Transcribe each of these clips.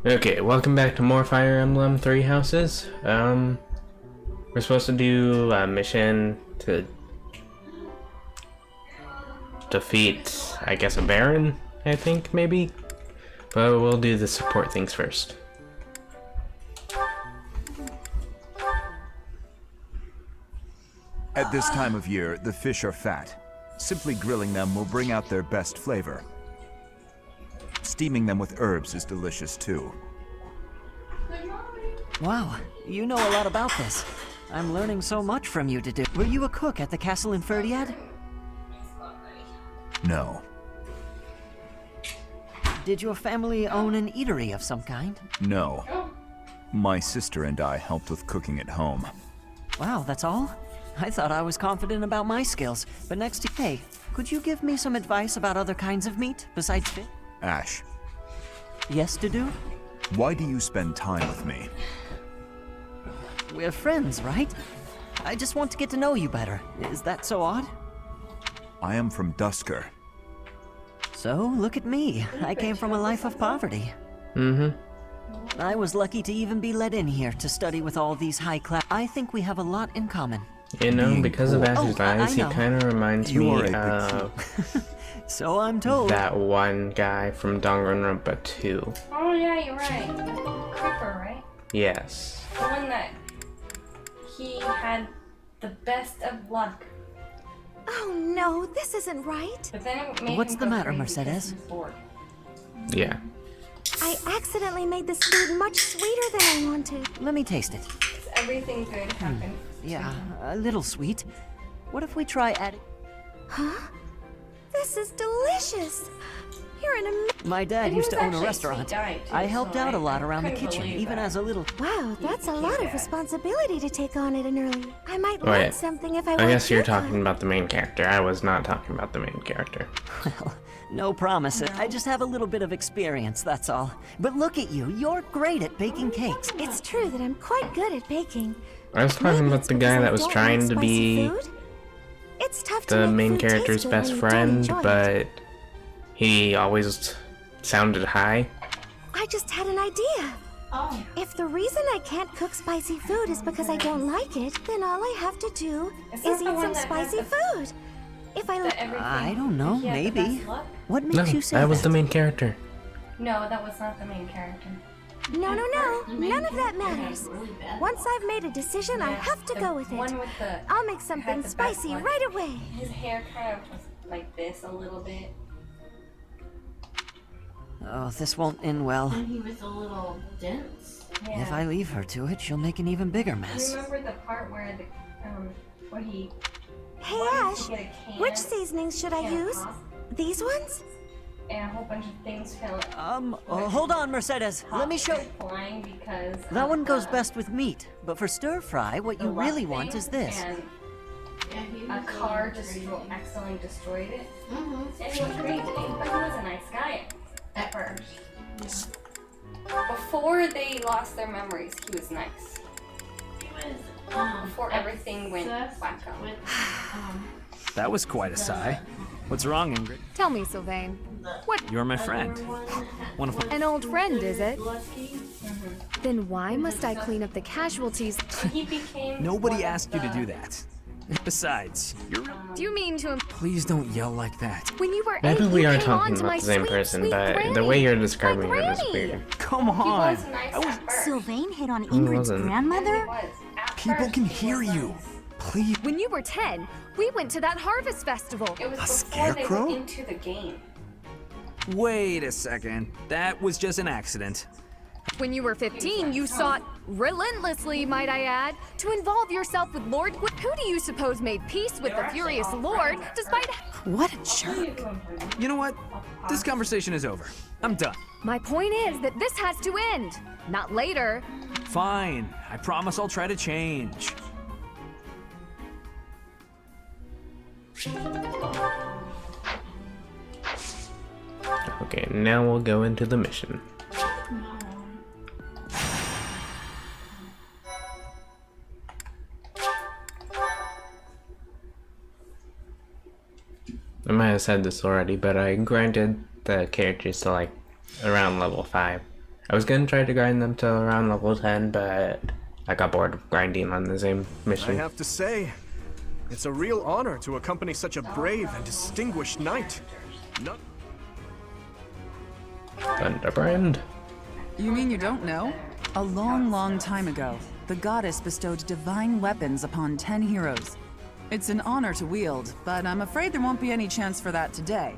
Okay, welcome back to more Fire Emblem Three Houses. We're supposed to do a mission to defeat, I guess, a Baron, I think, maybe? But we'll do the support things first. At this time of year, the fish are fat. Simply grilling them will bring out their best flavor. Steaming them with herbs is delicious too. Wow, you know a lot about this. I'm learning so much from you to do. Were you a cook at the castle in Ferdiad? No. Did your family own an eatery of some kind? No. My sister and I helped with cooking at home. Wow, that's all? I thought I was confident about my skills, but next to... Hey, could you give me some advice about other kinds of meat besides fish? Ash, Yes to do? why do you spend time with me? We're friends, right? I just want to get to know you better. Is that so odd? I am from Dusker. So, look at me. I came from a life of poverty. I was lucky to even be let in here to study with all these high-class... I think we have a lot in common. You know, Being because of poor. Ash's I eyes, he know. kind of reminds You are me a big of So I'm told. that one guy from Danganronpa 2. Oh yeah, you're right. Creeper, right? Yes. The one that he had the best of luck. Oh no, this isn't right. But then it made What's him the go matter, crazy because Mercedes? he's bored. Yeah. I accidentally made this food much sweeter than I wanted. Let me taste it. Is everything good happen? Yeah, a little sweet. What if we try adding... Huh? This is delicious. You're an My dad And he used was to own a actually a restaurant. sweet guy, too, I helped so out a I lot around the couldn't kitchen, believe even that. as a little... Wow, that's a lot of responsibility to take on at an early. I might Wait, learn something if I I work guess you're here. talking about the main character. I was not talking about the main character. Well, no promises. I just have a little bit of experience, that's all. But look at you, you're great at baking cakes. It's true that I'm quite good at baking. I was talking Maybe about it's the because guy I that was don't trying like to spicy be food. It's tough to the make main food taste character's good best when you don't friend, enjoy it. but he always sounded high. I just had an idea. Oh. If the reason I can't cook spicy food is because I don't like it, then all I have to do Is is that eat the one some that has spicy the- food. If I That like, everything, I don't know, he had the maybe. best luck? What No, makes you say that was the that? main character. No, that was not the main character. no, none of that matters. Once I've made a decision, I have to The go with one it. with the I'll make something had the best spicy luck. right away. His hair kind of was like this a little bit. Oh, this won't end well. And he was a little dense. Yeah. If I leave her to it, she'll make an even bigger Do you mess. remember the part where the where he Hey wanted Ash, to get a can which seasonings should I can of use? pop, These ones? and a whole bunch of things fell Hold on, Mercedes. Let me show... flying because That of one goes the- best with meat, but for stir fry, what the you luck really want thing, is this. And Yeah, he was a car just crazy. accidentally destroyed it, Mm-hmm. and he was crazy. But he was a nice guy at first. Before they lost their memories, he was nice. He was, Before everything went obsessed wacko. with, That was quite a sigh. What's wrong, Ingrid? Tell me, Sylvain. You're my friend. One of my... An old friend, is it? Lucky. Then why must I clean up the casualties? He became Nobody one of asked you to the- do that. Besides, you're... Do you mean to Please don't yell like that. when you were Maybe 8, we you are came on talking to about my the same sweet, person, sweet but granny. the way you're describing My it is granny. weird. Come He on! was nice I was... at first. Sylvain hit on He Ingrid's wasn't. He grandmother? was. At People first, can he hear was you. nice. Please. When you were 10, we went to that harvest festival. It was A before scarecrow? they went into the game. Wait a second. That was just an accident. When you were 15, you sought relentlessly, might I add, to involve yourself with Lord. Who do you suppose made peace with the furious Lord, despite? What a jerk. You know what? This conversation is over. I'm done. My point is that this has to end, not later. Fine. I promise I'll try to change. Okay, now we'll go into the mission. I might have said this already, but I grinded the characters to like around level 5. I was gonna try to grind them to around level 10, but I got bored of grinding on the same I mission. have to say, it's a real honor to accompany such a brave and distinguished knight. Not Thunderbrand? You mean you don't know? A long, long time ago, the goddess bestowed divine weapons upon 10 heroes. It's an honor to wield, but I'm afraid there won't be any chance for that today.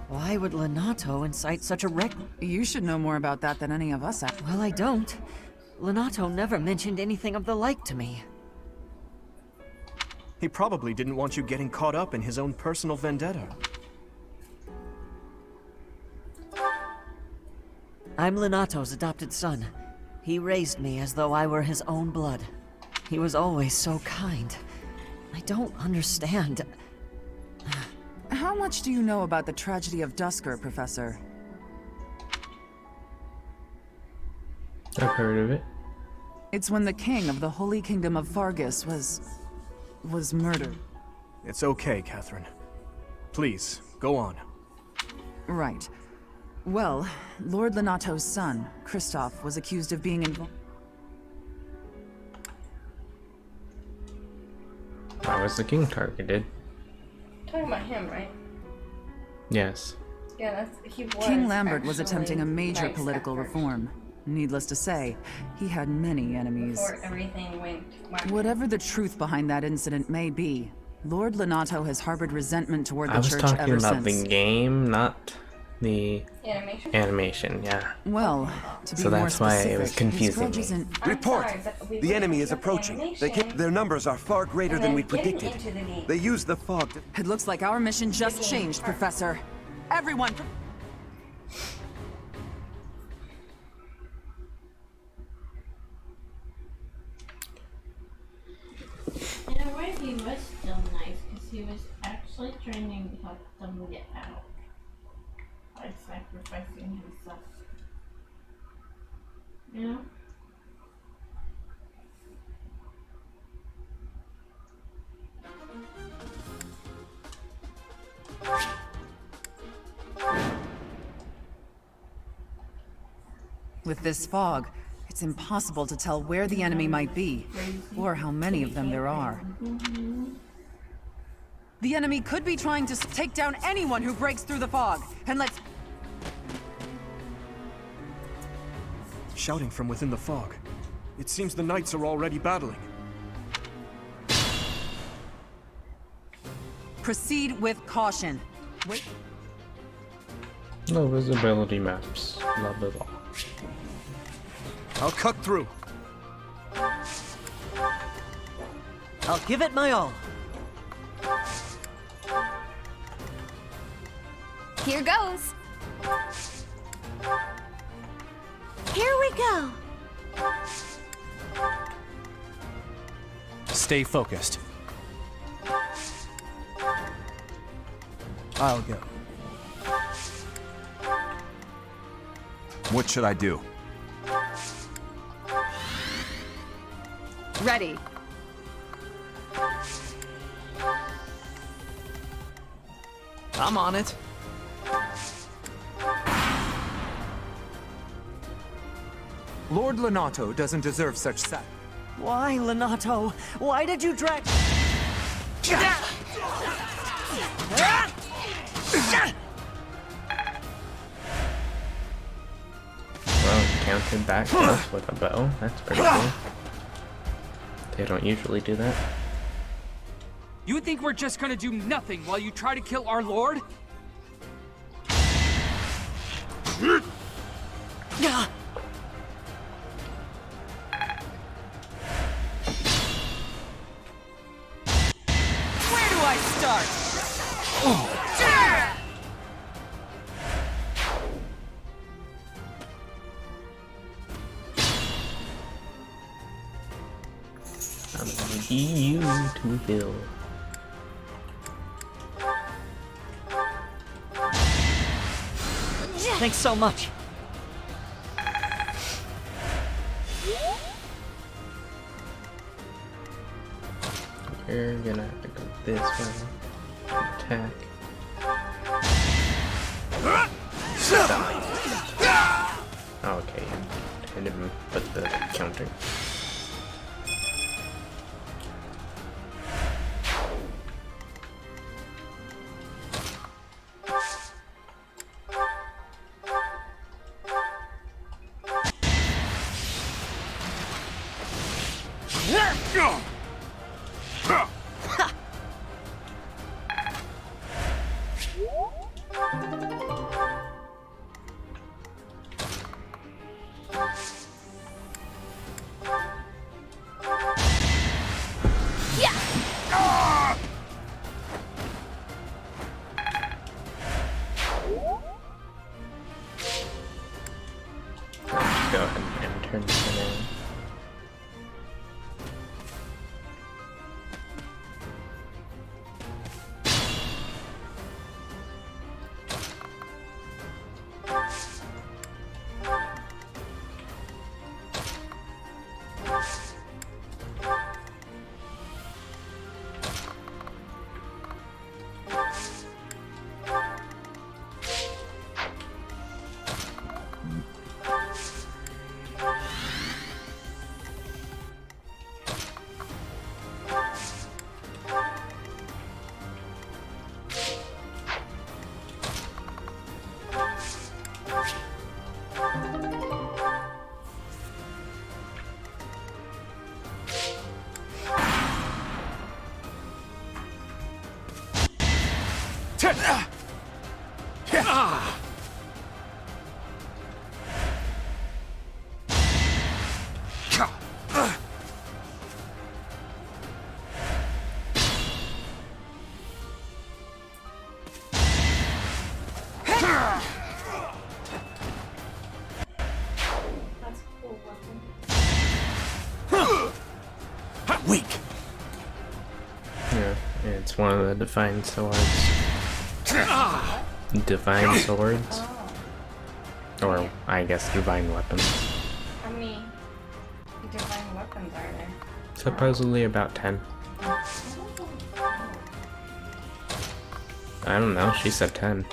Why would Lenato incite such a wreck? You should know more about that than any of us. Well, I don't. Lenato never mentioned anything of the like to me. He probably didn't want you getting caught up in his own personal vendetta. I'm Lenato's adopted son. He raised me as though I were his own blood. He was always so kind. I don't understand. How much do you know about the tragedy of Dusker, Professor? I've heard of it. It's when the king of the Holy Kingdom of Fargus was murdered. It's okay, Catherine. Please, go on. Right. Well, Lord Lenato's son, Kristoff, was accused of being involved. Why was the king targeted? Talking about him, right? Yes. Yeah, he was. King Lambert was actually attempting a major nice political at first, reform. Needless to say, he had many enemies. Before everything went wacky. Whatever the truth behind that incident may be, Lord Lenato has harbored resentment toward the I was church talking ever about since. the game, not the Animation? animation, yeah. Well, to be So more that's why it specific, was his confusing grudge me. isn't- Report! I'm sorry, but we The enemy went is with the approaching. animation, Their numbers are far greater and than then we getting predicted. into the game. They use the fog to... It looks like our mission just changed, Professor. Everyone... In a way, he was still nice because he was actually trying to help them get out by sacrificing himself. You know? With this fog, it's impossible to tell where the enemy might be, or how many of them there are. The enemy could be trying to take down anyone who breaks through the fog, and let's... Shouting from within the fog. It seems the knights are already battling. Proceed with caution. Wait. No visibility maps, blah blah blah. I'll cut through. I'll give it my all. Here goes. Here we go. Stay focused. I'll go. What should I do? Ready. I'm on it. Lord Lenato doesn't deserve such sac... Why, Lenato? Why did you drag... Well, counted back close with a bow. That's pretty cool. They don't usually do that. You think we're just gonna do nothing while you try to kill our lord? Where do I start? I'm gonna need you to heal. Thanks so much. You're gonna have to go this way. Attack. Oh, okay. I didn't put the counter. Go ahead and turn this in. Weak. Yeah, it's one of the divine swords. Divine swords? Or, I guess, divine weapons. How many divine weapons are there? Supposedly about 10. I don't know, she said 10.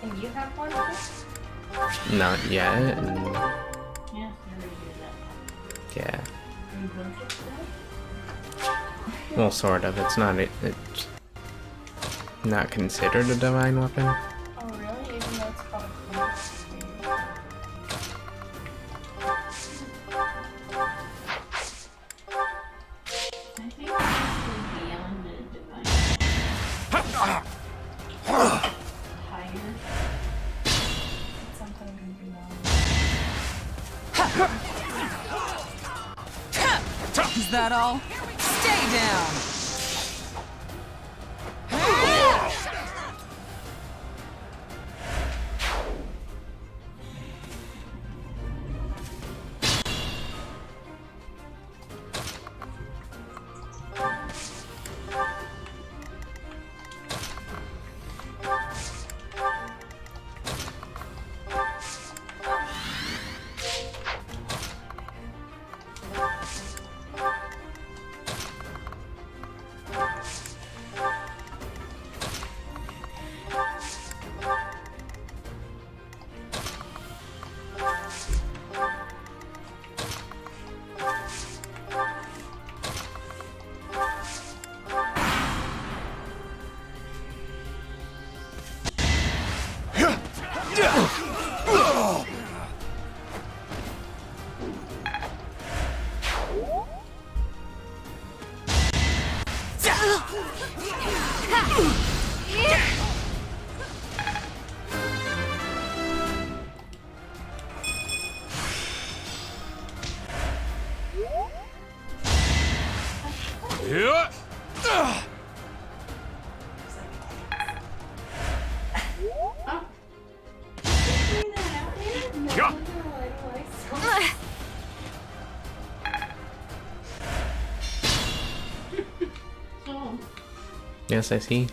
And you have one too? Not yet. And... Yes, yeah. Well, sort of. It's not. It's not considered a divine weapon. Oh really? Even though it's called a class? I think it's actually beyond the divine. Higher. It's something beyond. Is that all? Stay down! Yes, I see.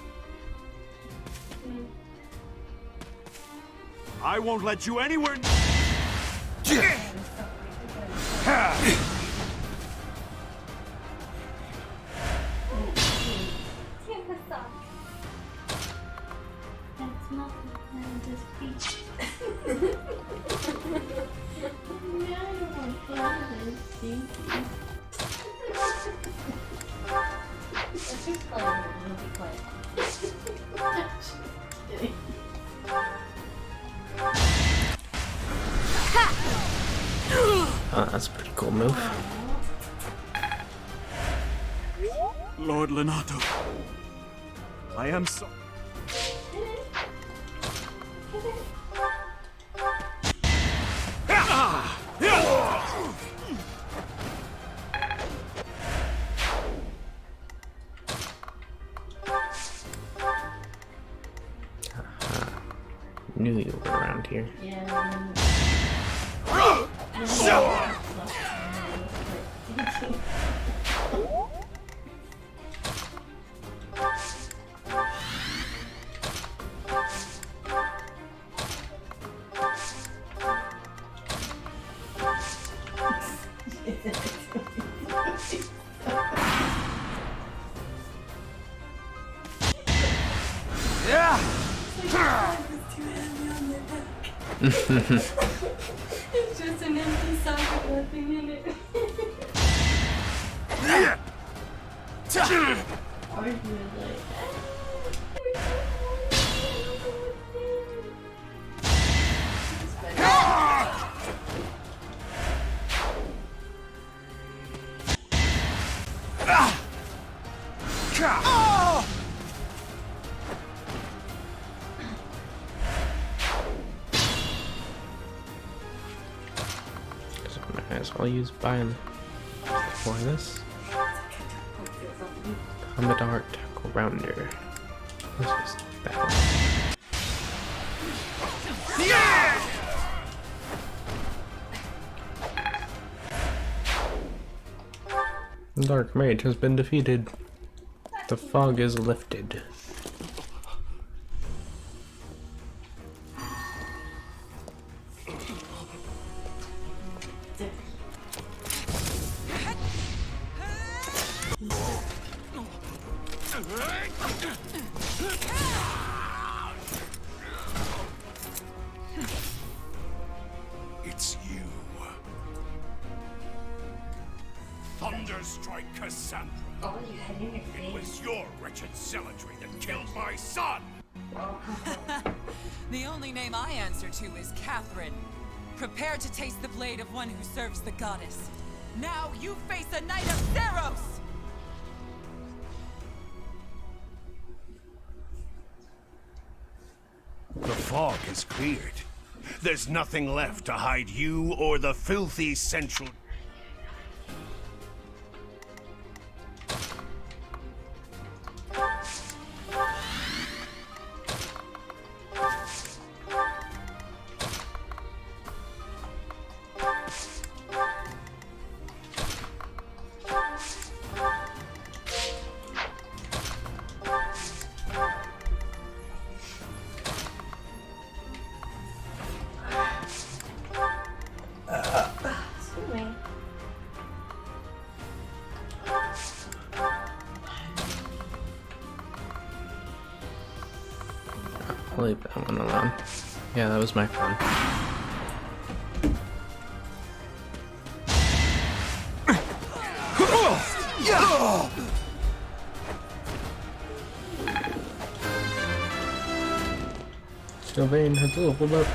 I won't let you anywhere. That's nothing. And this beach. Now I want flowers. Thank you. Let's just play it. It'll be quiet. Just kidding. Oh, that's a pretty cool move. Lord Lenato, I am so. Knew you were around here. Yeah. It's just an empty sock with nothing in it. Or he was like, Might as well use biome for this. Combat art tackle rounder. This is that one. Dark Mage has been defeated. The fog is lifted. It's you. Thunderstrike Cassandra. Oh, you had in your face. It was your wretched zealotry that killed my son! The only name I answer to is Catherine. Prepare to taste the blade of one who serves the goddess. Now you face a knight of Theros! The fog has cleared. There's nothing left to hide you or the filthy central... I'll leave that one alone. Yeah, that was my fun. Sylvain has leveled up.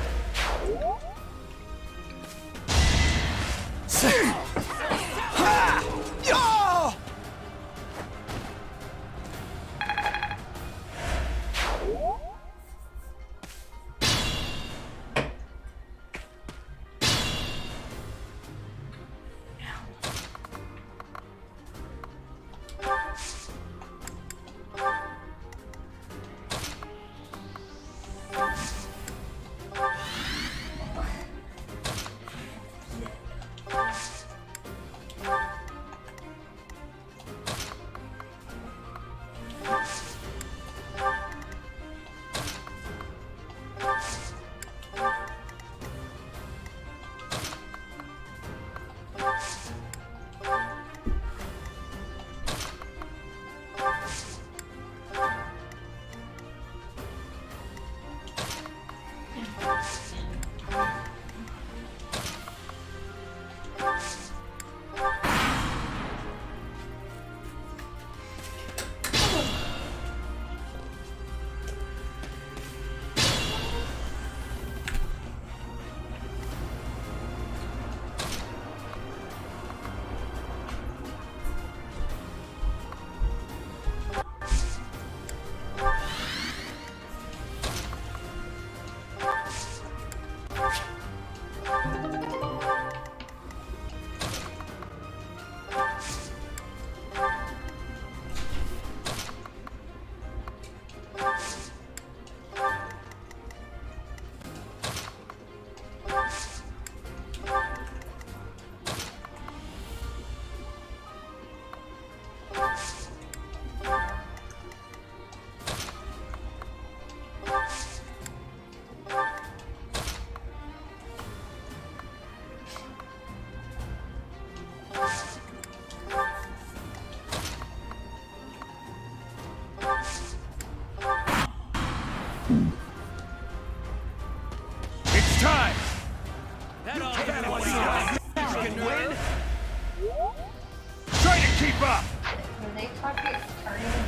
Try to keep up! When they talk it targeting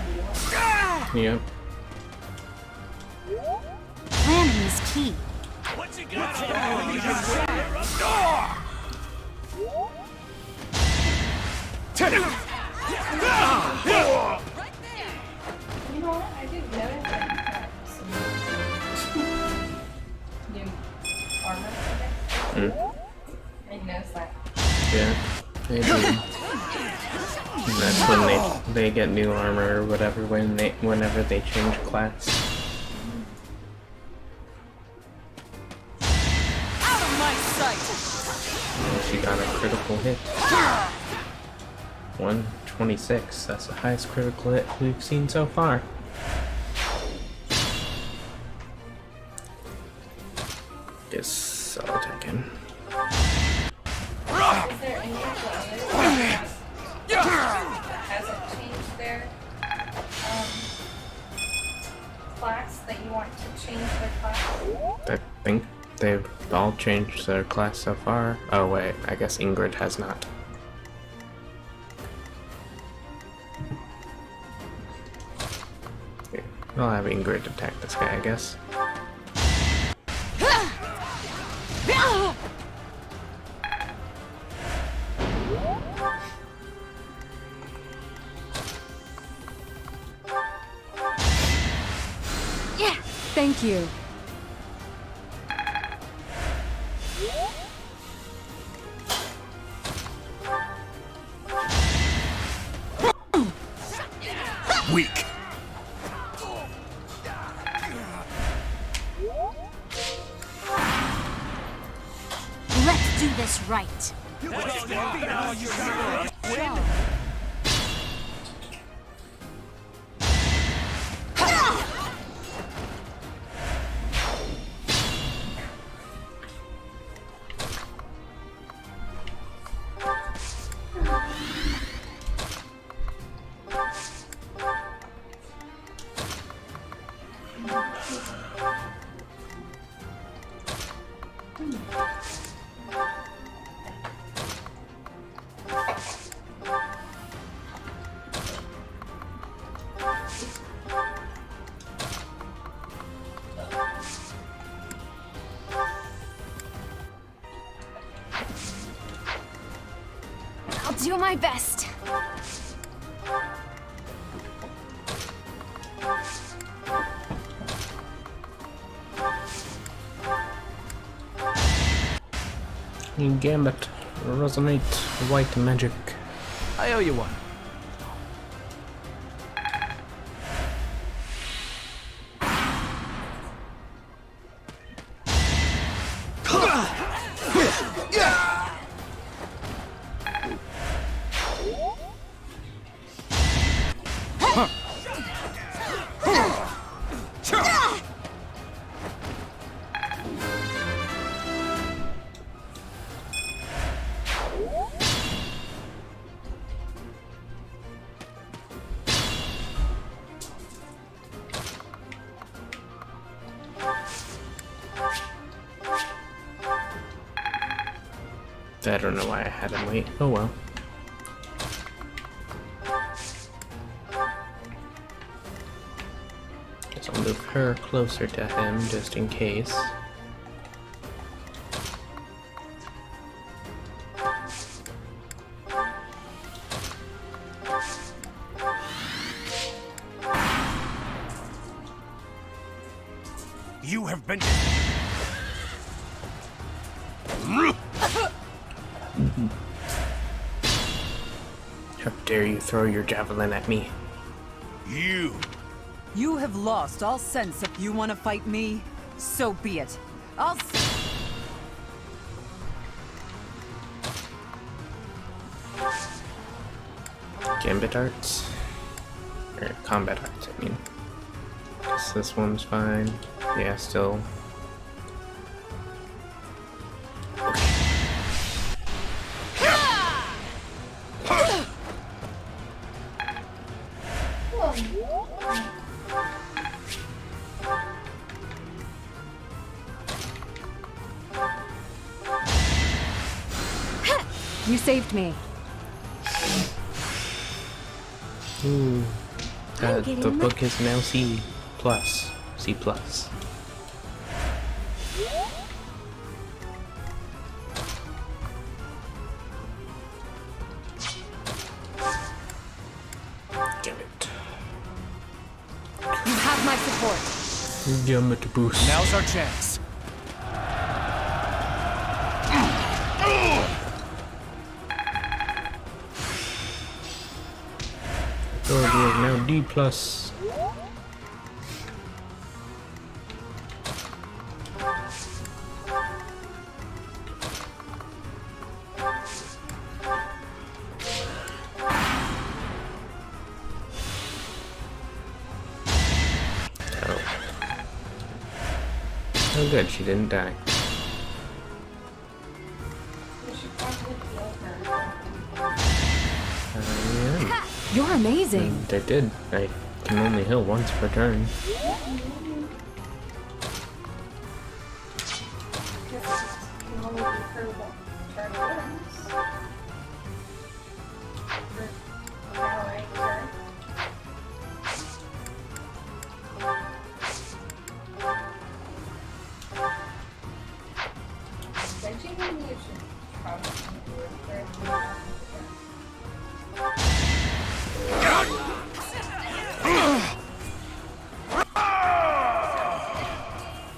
you. Yep. Planning is key. What's he got? You know what? I didn't notice that. New armor for this. I didn't notice that. Yeah, they do. And that's when they get new armor or whatever whenever they change class. Out of my sight! She got a critical hit. 126. That's the highest critical hit we've seen so far. Guess I'll take him. Is there any that hasn't changed their class that you want to change their class? I think they've all changed their class so far. Oh wait, I guess Ingrid has not. Okay, I'll have Ingrid attack this guy, I guess. Yeah, thank you. Weak. Let's do this right. I'll do my best. Gambit, resonate, white magic. I owe you one. I don't know why I had him wait. Oh well. Guess I'll move her closer to him just in case. You have been... How dare you throw your javelin at me? You have lost all sense. If you want to fight me, so be it. Gambit arts? Or combat arts, I mean. Guess this one's fine. Yeah, still. You saved me. Ooh. I'm getting The book is now C+. C+. Damn it. You have my support. Damn it, boost. Now's our chance. Authority is now D+. Oh good, she didn't die. Yeah. You're amazing. I did. I can only heal once per turn.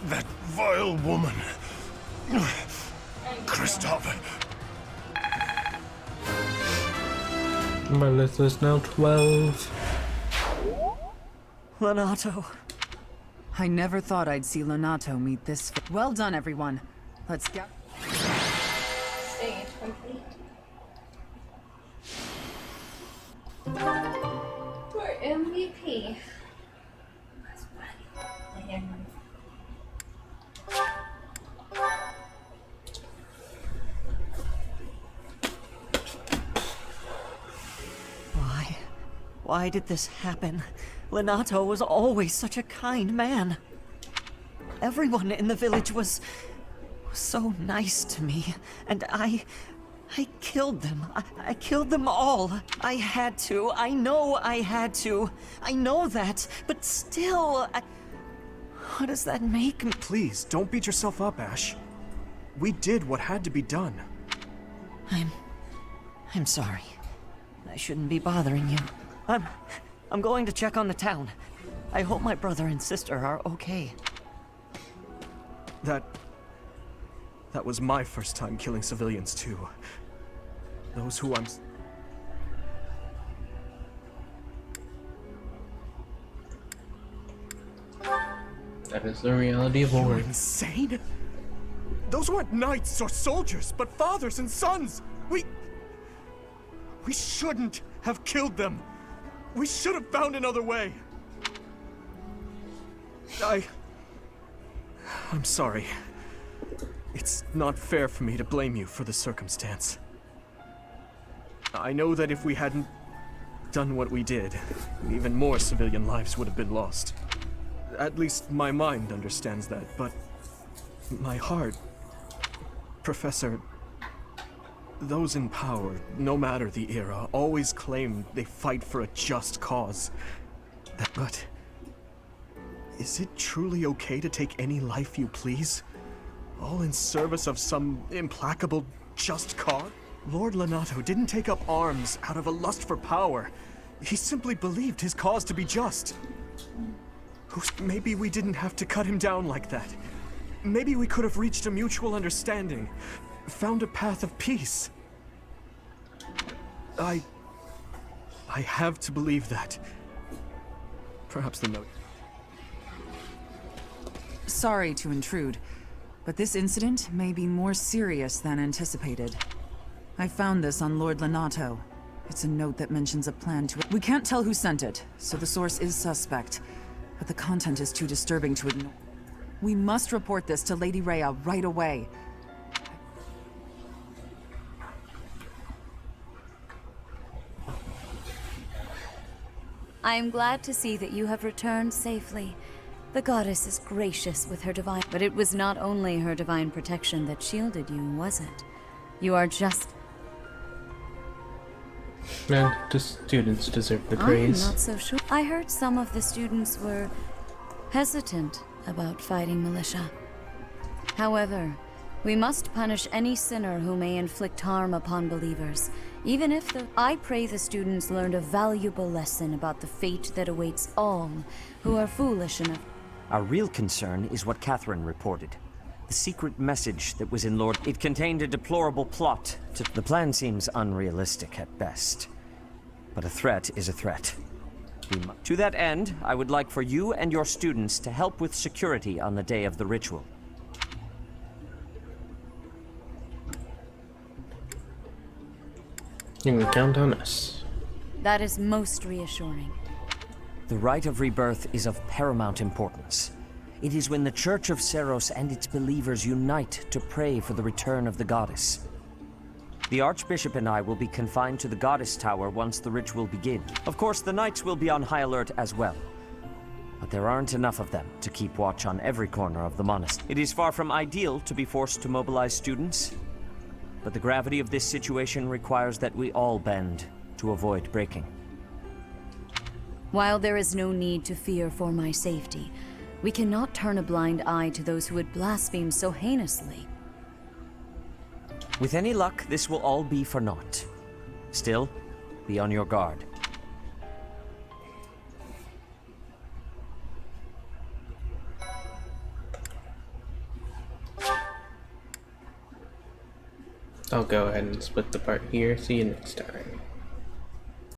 That vile woman. Kristoff. My list is now 12. Lonato. I never thought I'd see Lonato meet this. Well done, everyone. Let's get. Stage complete. For MVP. Why did this happen? Lonato was always such a kind man. Everyone in the village was so nice to me, and I killed them. I killed them all. I had to. I know I had to. I know that, but still, what does that make me? Please, don't beat yourself up, Ash. We did what had to be done. I'm sorry. I shouldn't be bothering you. I'm going to check on the town. I hope my brother and sister are okay. That was my first time killing civilians, too. Those who I'm... That is the reality of war. You're insane? Those weren't knights or soldiers, but fathers and sons! We shouldn't have killed them! We should have found another way! I'm sorry. It's not fair for me to blame you for the circumstance. I know that if we hadn't done what we did, even more civilian lives would have been lost. At least my mind understands that, but my heart... Professor, those in power, no matter the era, always claim they fight for a just cause. But is it truly okay to take any life you please? All in service of some implacable just cause? Lord Lonato didn't take up arms out of a lust for power. He simply believed his cause to be just. Maybe we didn't have to cut him down like that. Maybe we could have reached a mutual understanding, found a path of peace. I have to believe that. Perhaps the note. Sorry to intrude, but this incident may be more serious than anticipated. I found this on Lord Lonato. It's a note that mentions a plan to... We can't tell who sent it, so the source is suspect. But the content is too disturbing to ignore. We must report this to Lady Rhea right away. I am glad to see that you have returned safely. The goddess is gracious with her divine... But it was not only her divine protection that shielded you, was it? You are just... And the students deserve the I'm praise. not so sure. I heard some of the students were hesitant about fighting militia. However, we must punish any sinner who may inflict harm upon believers, even if I pray the students learned a valuable lesson about the fate that awaits all who are foolish enough. Our real concern is what Catherine reported. The secret message that was in Lord... It contained a deplorable plot to... The plan seems unrealistic at best. But a threat is a threat. To that end, I would like for you and your students to help with security on the day of the ritual. You can count on us. That is most reassuring. The rite of rebirth is of paramount importance. It is when the Church of Seros and its believers unite to pray for the return of the goddess. The Archbishop and I will be confined to the Goddess Tower once the ritual begins. Of course, the Knights will be on high alert as well. But there aren't enough of them to keep watch on every corner of the monastery. It is far from ideal to be forced to mobilize students, but the gravity of this situation requires that we all bend to avoid breaking. While there is no need to fear for my safety, we cannot turn a blind eye to those who would blaspheme so heinously. With any luck, this will all be for naught. Still, be on your guard. I'll go ahead and split the part here. See you next time.